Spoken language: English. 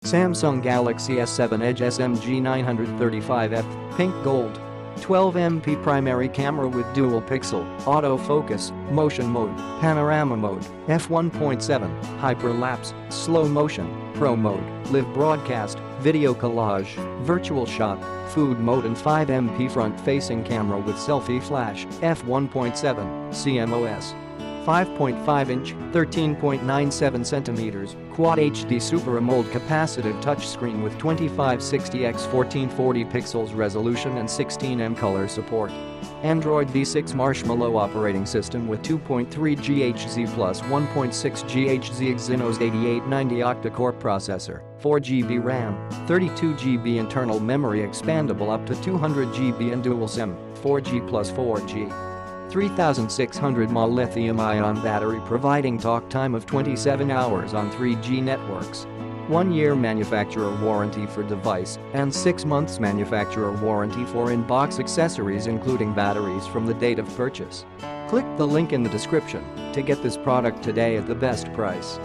Samsung Galaxy S7 Edge SM-G935F, pink gold. 12MP primary camera with dual pixel, autofocus, motion mode, panorama mode, f1.7, hyperlapse, slow motion, pro mode, live broadcast, video collage, virtual shot, food mode and 5MP front-facing camera with selfie flash, f1.7, CMOS. 5.5-inch, 13.97 cm, Quad HD Super AMOLED capacitive touchscreen with 2560x1440 pixels resolution and 16M color support. Android V6 Marshmallow operating system with 2.3 GHz plus 1.6 GHz Exynos 8890 octa-core processor, 4GB RAM, 32GB internal memory expandable up to 200GB and dual SIM, 4G plus 4G. 3600 mAh lithium-ion battery providing talk time of 27 hours on 3G networks. 1-year manufacturer warranty for device and 6 months manufacturer warranty for in-box accessories including batteries from the date of purchase. Click the link in the description to get this product today at the best price.